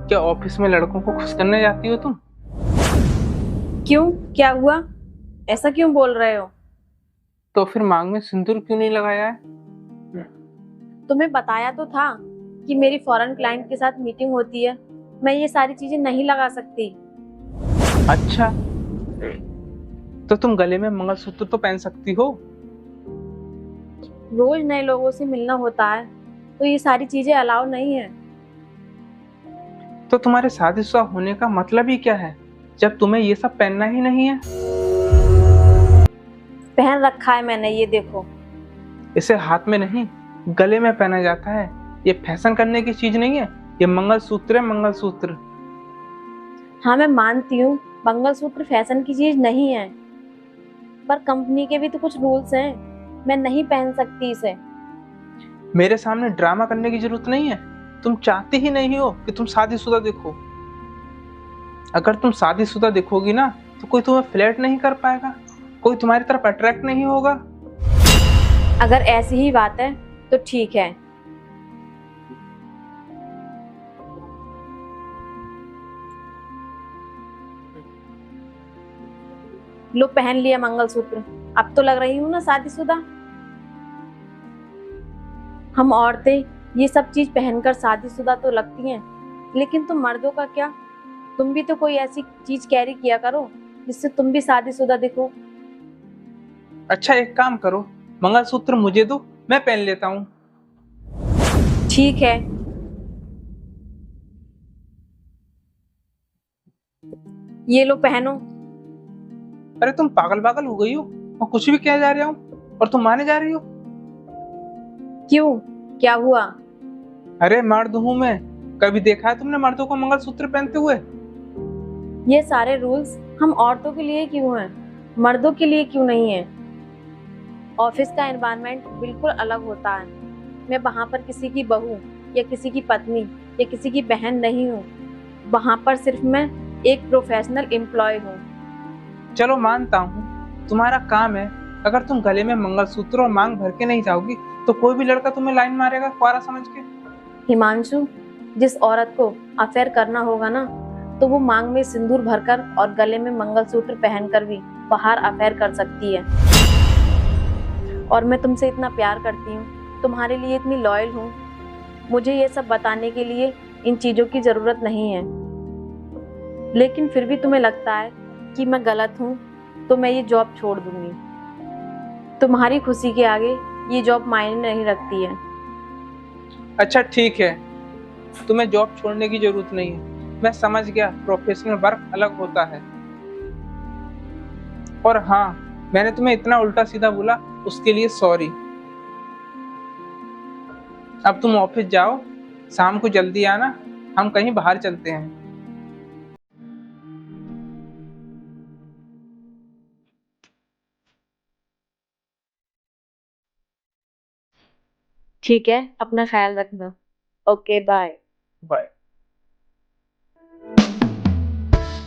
क्या ऑफिस में लड़कों को खुश करने जाती हो तुम? क्यों? क्या हुआ? ऐसा क्यों बोल रहे हो? तो फिर मांग में सिंदूर क्यों नहीं लगाया है? तुम्हें बताया तो था कि मेरी फॉरेन क्लाइंट के साथ मीटिंग होती है। मैं ये सारी चीजें नहीं लगा सकती। अच्छा, तो तुम गले में मंगलसूत्र तो पहन सकती हो। रोज नए लोगों से मिलना होता है, तो ये सारी चीजें अलाउ नहीं है। तो तुम्हारे शादीशुदा होने का मतलब ही क्या है, जब तुम्हें ये सब पहनना ही नहीं है? पहन रखा है मैंने, ये देखो। इसे हाथ में नहीं, गले में पहना जाता है। ये फैशन करने की चीज नहीं है। ये मंगलसूत्र है, मंगलसूत्र। हाँ, मैं मानती हूँ मंगलसूत्र फैशन की चीज नहीं है, पर कंपनी के भी तो कुछ रूल्स हैं। मैं नहीं पहन सकती इसे। मेरे सामने ड्रामा करने की जरूरत नहीं है। तुम चाहती ही नहीं हो कि तुम शादीशुदा दिखो। अगर तुम शादीशुदा दिखोगी ना, तो कोई तुम्हें फ्लर्ट नहीं कर पाएगा, कोई तुम्हारी तरफ अट्रैक्ट नहीं होगा। अगर ऐसी ही बात है तो ठीक है। लो, पहन लिया मंगलसूत्र। अब तो लग रही हूँ ना शादीशुदा। हम औरतें ये सब चीज पहनकर शादीशुदा तो लगती हैं, लेकिन तुम मर्दों का क्या? तुम भी तो कोई ऐसी चीज कैरी किया करो जिससे तुम भी शादीशुदा दिखो। अच्छा, एक काम करो, मंगलसूत्र मुझे दो, मैं पहन लेता हूँ। ठीक है, ये लो पहनो। अरे तुम पागल पागल हो गई हो। मैं कुछ भी कह जा रहा हूँ और तुम माने जा रही हो। क्यों? क्या हुआ? अरे मर्द हूं मैं। कभी देखा है तुमने मर्दों को मंगलसूत्र पहनते हुए? ये सारे रूल्स हम औरतों के लिए क्यों हैं, मर्दों के लिए क्यों नहीं है? ऑफिस का एनवायरनमेंट बिल्कुल अलग होता है। मैं वहां पर किसी की बहू या किसी की पत्नी या किसी की बहन नहीं हूँ। वहां पर सिर्फ मैं एक प्रोफेशनल एम्प्लॉय हूँ। चलो मानता हूँ, तुम्हारा काम है। अगर तुम गले में मंगलसूत्र और मांग भर के नहीं जाओगी, तो कोई भी लड़का तुम्हें लाइन मारेगा कुआरा समझ के। हिमांशु, जिस औरत को अफेयर करना होगा ना, तो वो मांग में सिंदूर भरकर और गले में मंगलसूत्र पहनकर भी बाहर अफेयर कर सकती है। और मैं तुमसे इतना प्यार करती हूँ, तुम्हारे लिए इतनी लॉयल हूँ। मुझे ये सब बताने के लिए इन चीजों की जरूरत नहीं है। लेकिन फिर भी तुम्हें लगता है कि मैं गलत हूँ, तो मैं ये जॉब छोड़ दूंगी। तुम्हारी खुशी के आगे ये जॉब मायने नहीं रखती है। अच्छा ठीक है, तुम्हें जॉब छोड़ने की जरूरत नहीं है। मैं समझ गया, प्रोफेशनल वर्क अलग होता है। और हाँ, मैंने तुम्हें इतना उल्टा सीधा बोला, उसके लिए सॉरी। अब तुम ऑफिस जाओ, शाम को जल्दी आना, हम कहीं बाहर चलते हैं। ठीक है, अपना ख्याल रखना। Okay, bye. बाय।